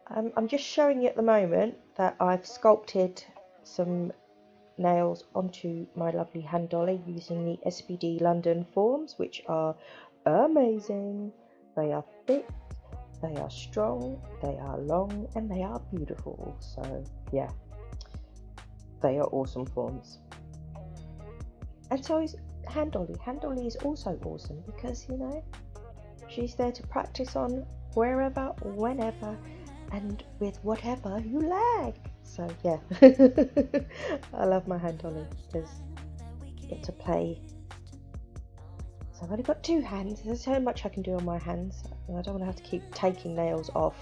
I'm just showing you at the moment that I've sculpted some nails onto my lovely hand dolly using the SPD London forms, which are amazing. They are thick, they are strong, they are long, and they are beautiful. So yeah, they are awesome forms. And so is hand dolly. Hand dolly is also awesome because, you know, she's there to practice on wherever, whenever, and with whatever you like. So yeah, I love my hand dolly because I get to play. So I've only got two hands. There's so much I can do on my hands. And I don't want to have to keep taking nails off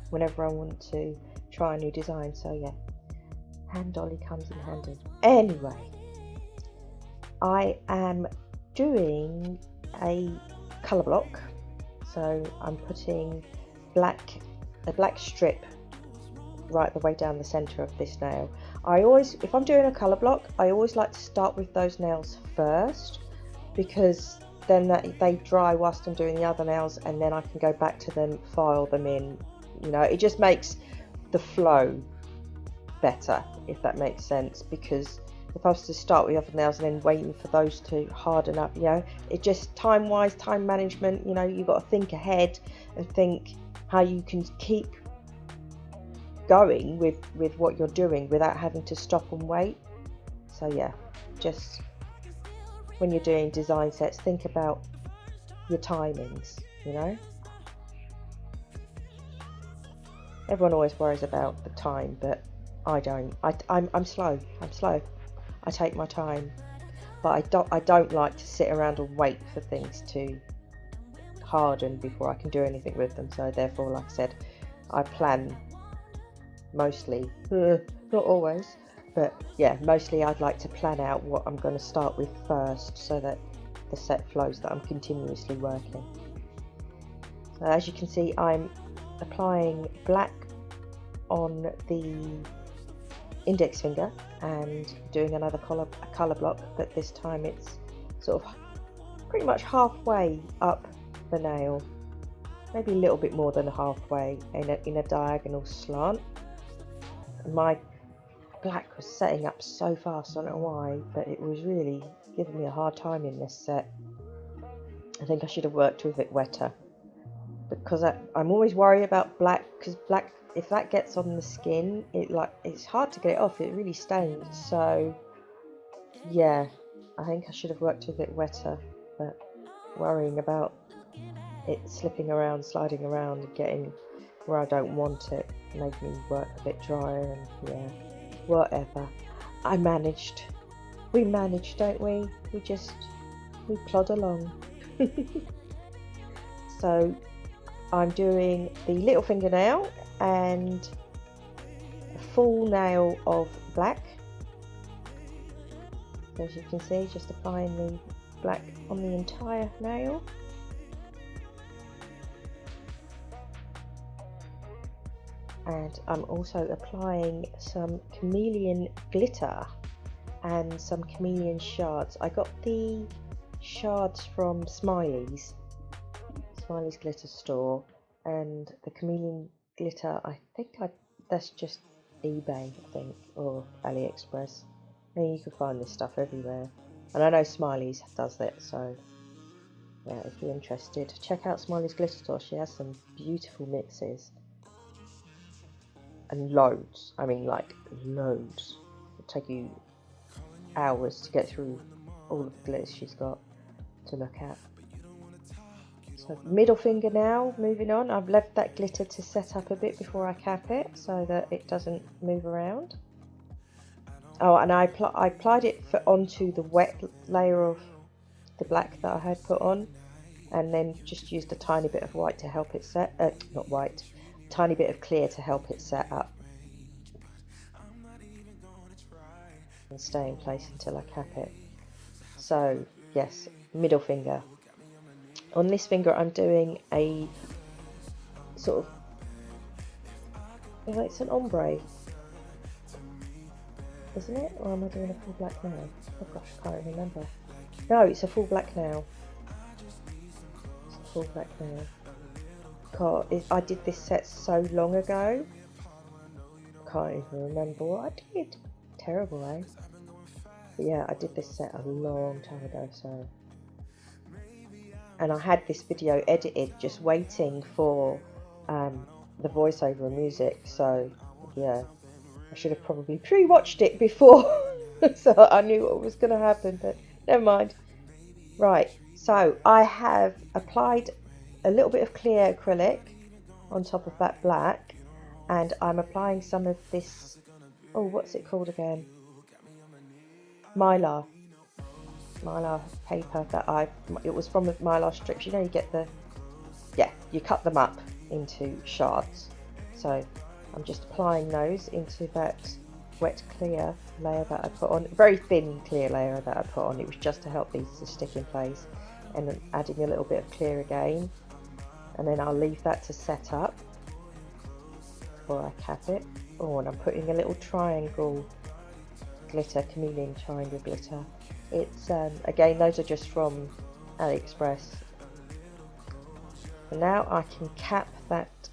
whenever I want to try a new design. So yeah, hand dolly comes in handy. Anyway, I am doing a colour block. So I'm putting a black strip right the way down the centre of this nail. If I'm doing a colour block, I always like to start with those nails first, because then they dry whilst I'm doing the other nails, and then I can go back to them, file them in. You know, it just makes the flow better, if that makes sense, because if I was to start with the other nails and then waiting for those to harden up, you know, it just time management, you know, you've got to think ahead and think how you can keep going with what you're doing without having to stop and wait. So yeah, just when you're doing design sets, think about your timings, you know. Everyone always worries about the time, but I don't. I'm slow. I take my time, but I don't like to sit around and wait for things to harden before I can do anything with them. So therefore, like I said, I plan mostly, not always, but yeah, mostly I'd like to plan out what I'm going to start with first, so that the set flows, that I'm continuously working. So as you can see, I'm applying black on the index finger and doing another colour block, but this time it's sort of pretty much halfway up the nail, maybe a little bit more than halfway, in a diagonal slant. My black was setting up so fast, I don't know why, but it was really giving me a hard time in this set. I think I should have worked with it wetter, because I'm always worried about black, because black, if that gets on the skin, it's hard to get it off. It really stains. So yeah, I think I should have worked with it wetter, but worrying about it slipping around, sliding around, and getting where I don't want it made me work a bit drier, and yeah, whatever. I managed. We manage, don't we? We plod along. So I'm doing the little fingernail and a full nail of black. So as you can see, just applying the black on the entire nail. And I'm also applying some Chameleon Glitter and some Chameleon shards. I got the shards from Smiley's Glitter store, and the Chameleon Glitter, I think that's just eBay, I think, or AliExpress. I mean, you can find this stuff everywhere, and I know Smiley's does it, so yeah, if you're interested, check out Smiley's Glitter store. She has some beautiful mixes, and loads. I mean, like loads. It'll take you hours to get through all of the glitters she's got to look at. So middle finger now, moving on. I've left that glitter to set up a bit before I cap it, so that it doesn't move around. Oh, and I applied it onto the wet layer of the black that I had put on, and then just used a tiny bit of white to help it set. Not white, a tiny bit of clear to help it set up and stay in place until I cap it. So yes, middle finger. On this finger I'm doing a sort of, it's an ombre, isn't it? Or am I doing a full black nail? Oh gosh, I can't remember. No, it's a full black nail. It's a full black nail. God, I did this set so long ago. Can't even remember what I did. Terrible, eh? But yeah, I did this set a long time ago, so. And I had this video edited, just waiting for the voiceover music. So yeah, I should have probably pre-watched it before, so I knew what was going to happen. But never mind. Right. So I have applied a little bit of clear acrylic on top of that black, and I'm applying some of this, oh, what's it called again? Mylar paper that it was from the Mylar strips. You know, you get you cut them up into shards. So I'm just applying those into that wet clear layer that I put on, very thin clear layer that I put on. It was just to help these to stick in place, and then adding a little bit of clear again, and then I'll leave that to set up before I cap it. Oh, and I'm putting a little triangle glitter, Chameleon triangle glitter. It's again, those are just from AliExpress. And now I can cap that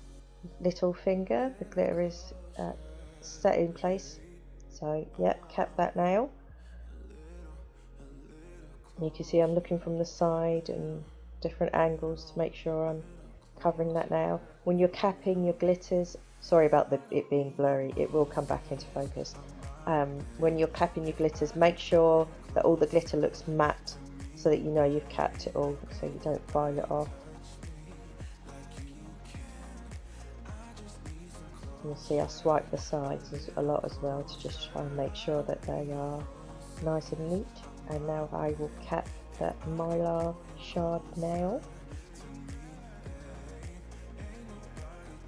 little finger. The glitter is set in place, so yep, cap that nail. You can see I'm looking from the side and different angles to make sure I'm covering that nail. When you're capping your glitters, sorry about it being blurry, it will come back into focus. When you're capping your glitters, make sure that all the glitter looks matte, so that you know you've capped it all, so you don't file it off. You'll see I swipe the sides a lot as well, to just try and make sure that they are nice and neat. And now I will cap that Mylar shard nail.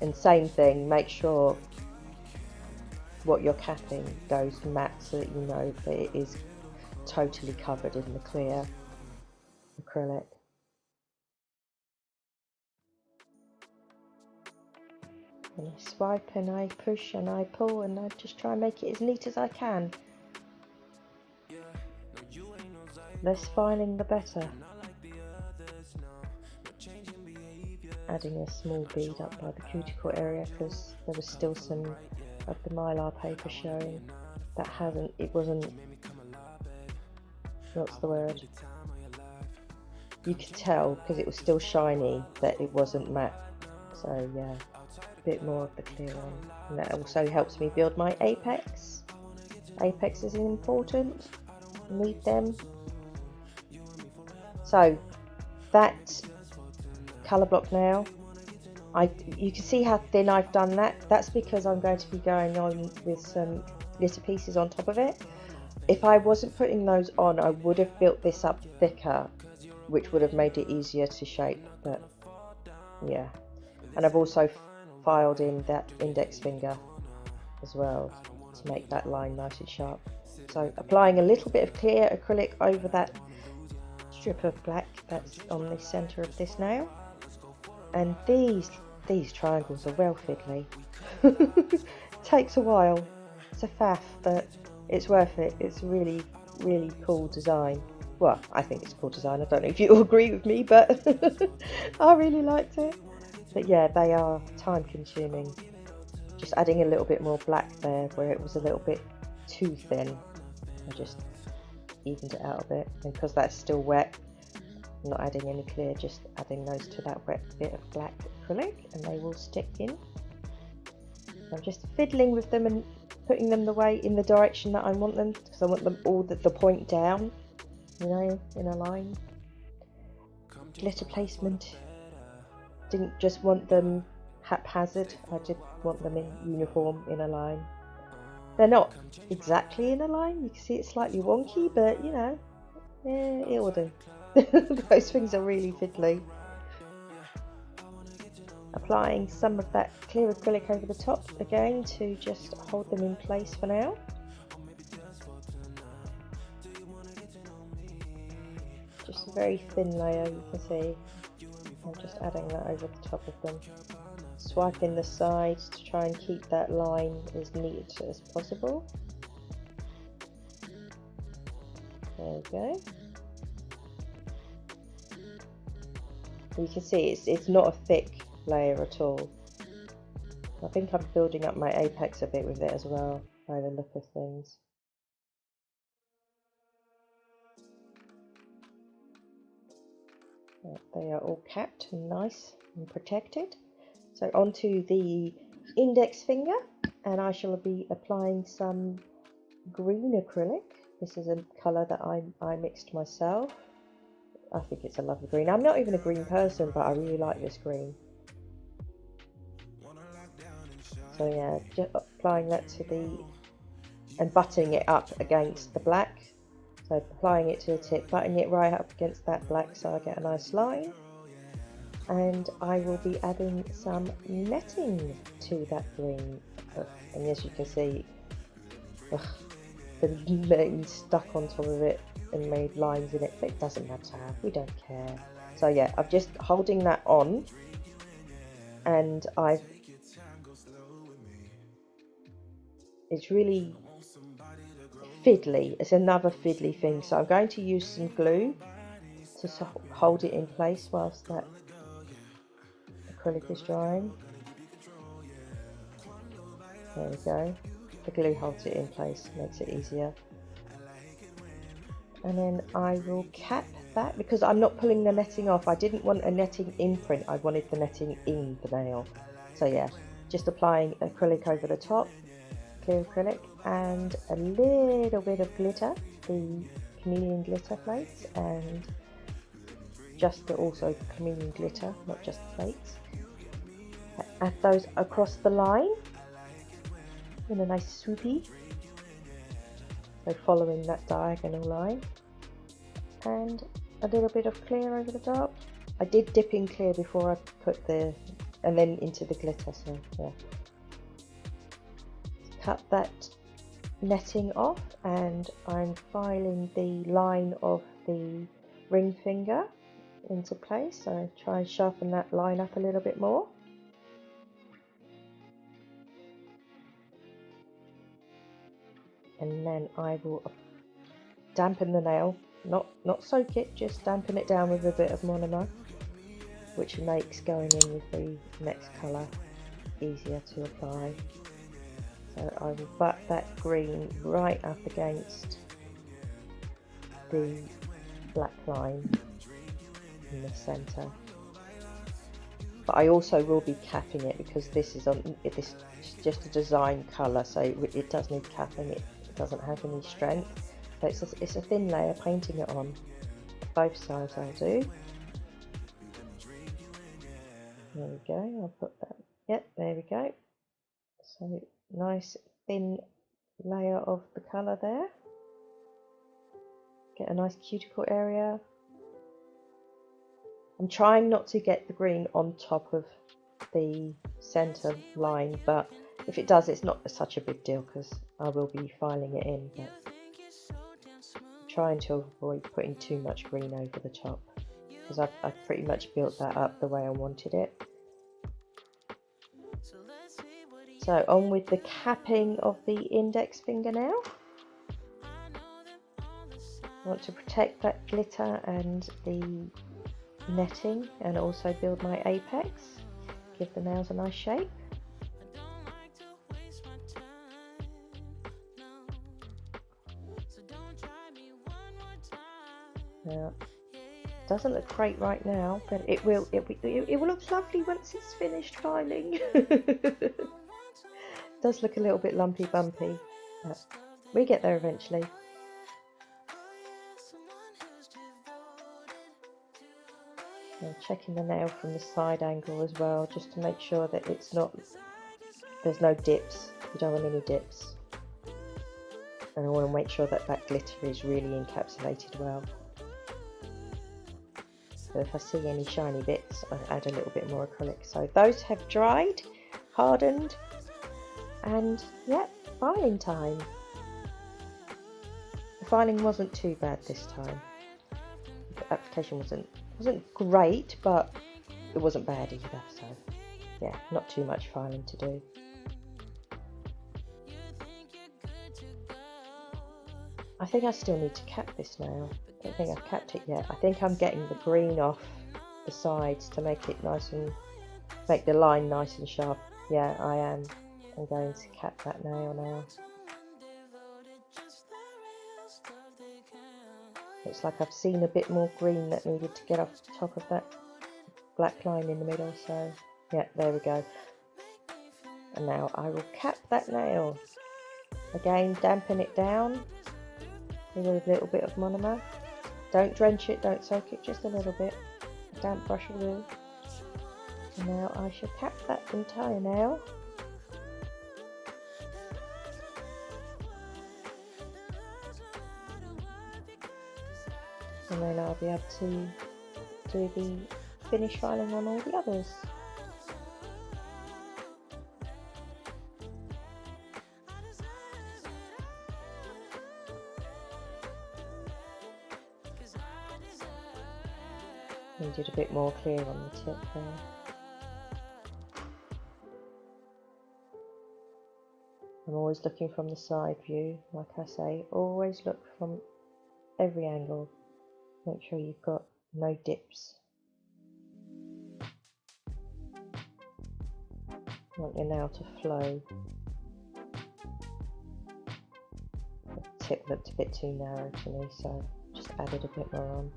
And same thing, make sure what you're capping goes matte, so that you know that it is totally covered in the clear acrylic. And I swipe and I push and I pull, and I just try and make it as neat as I can. Less filing the better. Adding a small bead up by the cuticle area, because there was still some of the Mylar paper showing that what's the word? You could tell, because it was still shiny, that it wasn't matte. So yeah, a bit more of the clear one. And that also helps me build my apex. Apex is important, need them. So that colour block nail, you can see how thin I've done that. That's because I'm going to be going on with some glitter pieces on top of it. If I wasn't putting those on, I would have built this up thicker, which would have made it easier to shape, but yeah. And I've also filed in that index finger as well to make that line nice and sharp. So applying a little bit of clear acrylic over that strip of black that's on the centre of this nail. And these triangles are well fiddly. Takes a while. It's a faff, but it's worth it. It's a really, really cool design. Well, I think it's a cool design. I don't know if you all agree with me, but I really liked it. But yeah, they are time consuming. Just adding a little bit more black there where it was a little bit too thin. I just evened it out a bit. And because that's still wet, I'm not adding any clear, just adding those to that wet bit of black acrylic, and they will stick in. I'm just fiddling with them and putting them in the direction that I want them, because I want them all the point down, you know, in a line. Glitter placement, didn't just want them haphazard, I did want them in uniform, in a line. They're not exactly in a line, you can see it's slightly wonky, but you know, it will do. Those things are really fiddly. Applying some of that clear acrylic over the top again to just hold them in place for now. Just a very thin layer, you can see. I'm just adding that over the top of them. Swiping the sides to try and keep that line as neat as possible. There we go. You can see it's not a thick layer at all. I think I'm building up my apex a bit with it as well, by the look of things. They are all capped and nice and protected. So onto the index finger, and I shall be applying some green acrylic. This is a colour that I mixed myself. I think it's a lovely green. I'm not even a green person, but I really like this green. So yeah, just applying that to the, and butting it up against the black. So applying it to the tip, butting it right up against that black so I get a nice line. And I will be adding some netting to that green. And as you can see, the netting stuck on top of it and made lines in it, but it doesn't matter, we don't care. So yeah, I'm just holding that on, and it's really fiddly. It's another fiddly thing, so I'm going to use some glue to hold it in place whilst that acrylic is drying. There we go. The glue holds it in place, makes it easier. And then I will cap that, because I'm not pulling the netting off. I didn't want a netting imprint, I wanted the netting in the nail. So yeah, just applying acrylic over the top, clear acrylic, and a little bit of glitter, the Chameleon Glitter flakes, and just also Chameleon Glitter, not just the flakes. Add those across the line in a nice swoopy, so following that diagonal line, and a little bit of clear over the top. I did dip in clear before I put the, and then into the glitter, so yeah. Cut that netting off, and I'm filing the line of the ring finger into place, so try and sharpen that line up a little bit more. And then I will dampen the nail, not soak it, just dampen it down with a bit of monomer, which makes going in with the next colour easier to apply. So I will butt that green right up against the black line in the centre. But I also will be capping it, because this is just a design colour, so it does need capping. It doesn't have any strength, so it's a thin layer painting it on. Both sides I'll do. There we go, I'll put that, yep, there we go. So nice thin layer of the colour there. Get a nice cuticle area. I'm trying not to get the green on top of the centre line, but if it does, it's not such a big deal, because I will be filing it in, but I'm trying to avoid putting too much green over the top, because I've pretty much built that up the way I wanted it. So on with the capping of the index finger now. I want to protect that glitter and the netting, and also build my apex, give the nails a nice shape. Now, it doesn't look great right now, but it will look lovely once it's finished filing. It does look a little bit lumpy bumpy, but we get there eventually. And checking the nail from the side angle as well, just to make sure that there's no dips. You don't want any dips. And I want to make sure that that glitter is really encapsulated well. So if I see any shiny bits, I add a little bit more acrylic. So those have dried, hardened, and yeah, filing time. The filing wasn't too bad this time. The application wasn't great, but it wasn't bad either, so yeah, not too much filing to do. I think I still need to cap this nail. I don't think I've capped it yet. I think I'm getting the green off the sides to make it nice and make the line nice and sharp. Yeah, I am. I'm going to cap that nail now. Looks like I've seen a bit more green that needed to get off the top of that black line in the middle, so yeah, there we go. And now I will cap that nail. Again, dampen it down with a little bit of monomer. Don't drench it, don't soak it, just a little bit. A damp brush will do. And now I shall cap that entire nail. And then I'll be able to do the finish filing on all the others. Needed a bit more clear on the tip there. I'm always looking from the side view, like I say, always look from every angle. Make sure you've got no dips. You want your nail to flow. The tip looked a bit too narrow to me, so just added a bit more on.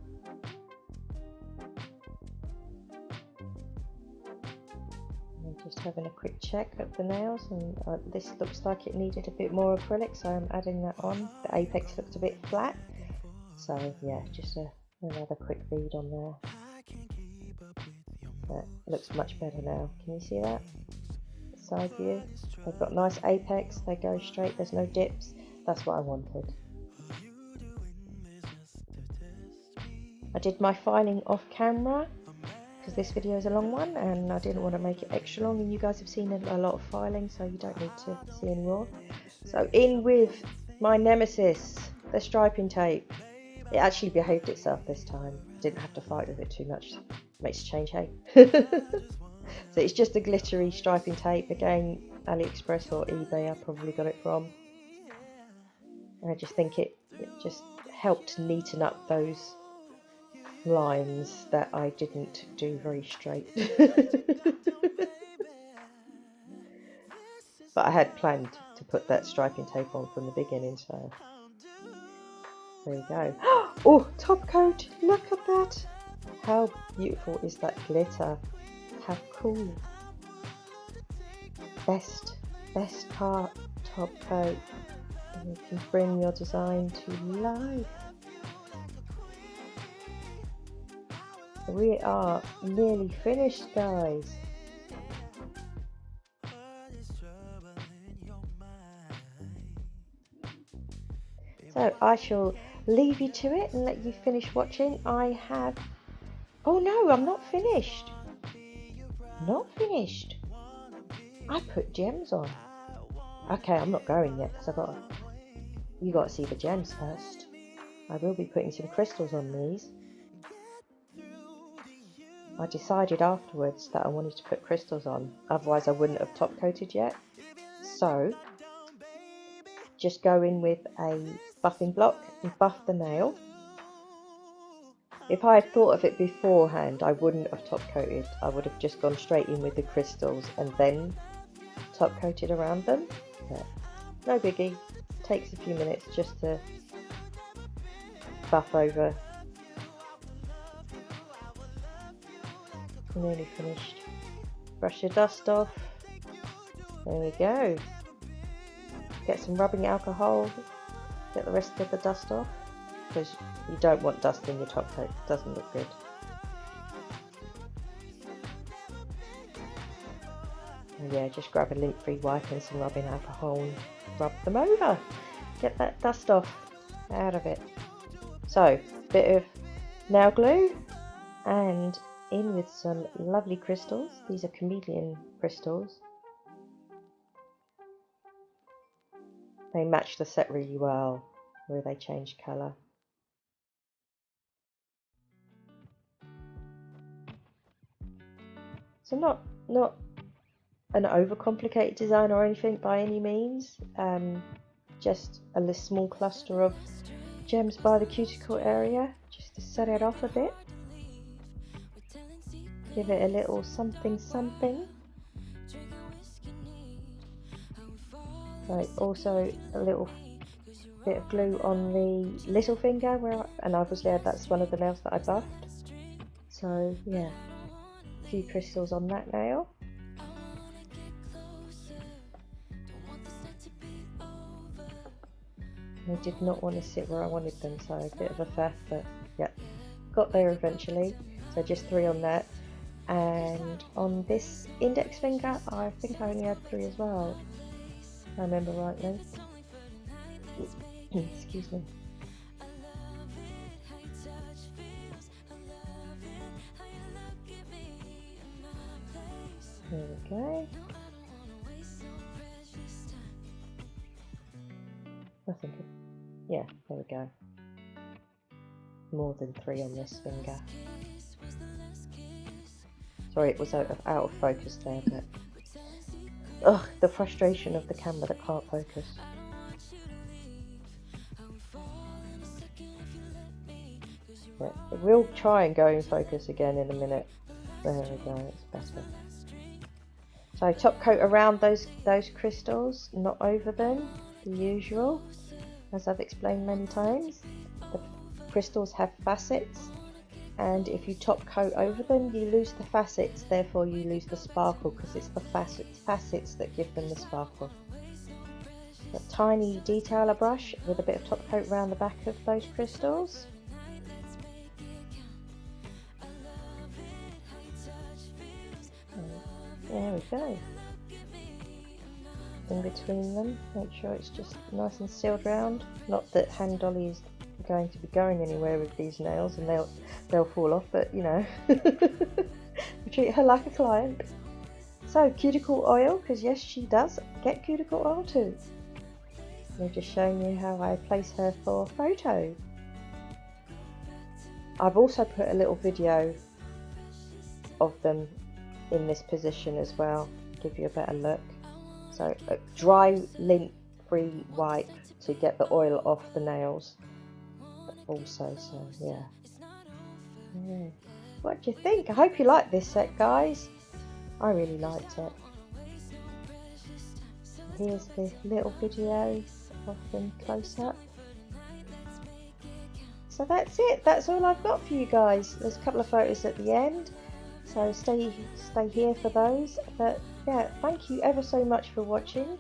Just having a quick check of the nails, and this looks like it needed a bit more acrylic, so I'm adding that on. The apex looked a bit flat, so yeah, just another quick bead on there. That looks much better now. Can you see that? Side view. They've got nice apex, they go straight, there's no dips. That's what I wanted. I did my filing off camera, because this video is a long one and I didn't want to make it extra long, and you guys have seen a lot of filing, so you don't need to see any more. So in with my nemesis, the striping tape. It actually behaved itself this time. Didn't have to fight with it too much. Makes a change, hey? So it's just a glittery striping tape. Again, AliExpress or eBay, I probably got it from. And I just think it just helped neaten up those lines that I didn't do very straight. But I had planned to put that striping tape on from the beginning, so there you go. Oh, top coat! Look at that! How beautiful is that glitter? How cool! Best part, top coat. And you can bring your design to life. We are nearly finished, guys. So I shall leave you to it and let you finish watching. I have... Oh no, I'm not finished. Not finished. I put gems on. Okay, I'm not going yet because you got to see the gems first. I will be putting some crystals on these. I decided afterwards that I wanted to put crystals on, otherwise I wouldn't have top coated yet. So just go in with a buffing block and buff the nail. If I had thought of it beforehand, I wouldn't have top coated. I would have just gone straight in with the crystals and then top coated around them. But no biggie, takes a few minutes just to buff over. Nearly finished. Brush your dust off. There we go. Get some rubbing alcohol. Get the rest of the dust off, because you don't want dust in your top coat. It doesn't look good. And yeah, just grab a lint-free wipe and some rubbing alcohol and rub them over. Get that dust off out of it. So, bit of nail glue and in with some lovely crystals. These are Chameleon Crystals. They match the set really well, where they change colour. So not an overcomplicated design or anything by any means. Just a small cluster of gems by the cuticle area, just to set it off a bit. Give it a little something something. So also a little bit of glue on the little finger, and obviously that's one of the nails that I buffed. So yeah, a few crystals on that nail. They did not want to sit where I wanted them, so a bit of a faff, but yeah, got there eventually. So just 3 on that. And on this index finger, I think I only had 3 as well, if I remember rightly. Excuse me. There we go. I think, yeah, there we go. More than 3 on this finger. Sorry, it was out of focus there, but ugh, the frustration of the camera that can't focus. Yeah, it will try and go in focus again in a minute. There we go, it's better. So top coat around those crystals, not over them, the usual, as I've explained many times. The crystals have facets, and if you top coat over them, you lose the facets, therefore you lose the sparkle, because it's the facets that give them the sparkle. A tiny detailer brush with a bit of top coat around the back of those crystals. There we go. In between them, make sure it's just nice and sealed round. Not that Hand Dolly is going to be going anywhere with these nails, and they'll fall off, but you know, we treat her like a client. So cuticle oil, because yes, she does get cuticle oil too. I'm just showing you how I place her for photo. I've also put a little video of them in this position as well, give you a better look. So a dry lint free wipe to get the oil off the nails also, so yeah. What do you think? I hope you like this set, guys. I really liked it. Here's the little video of them close up. So that's it, that's all I've got for you guys. There's a couple of photos at the end, so stay here for those. But yeah, thank you ever so much for watching.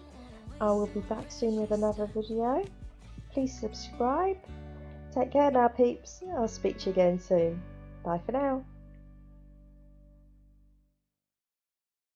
I will be back soon with another video. Please subscribe. Take care now, peeps. I'll speak to you again soon. Bye for now.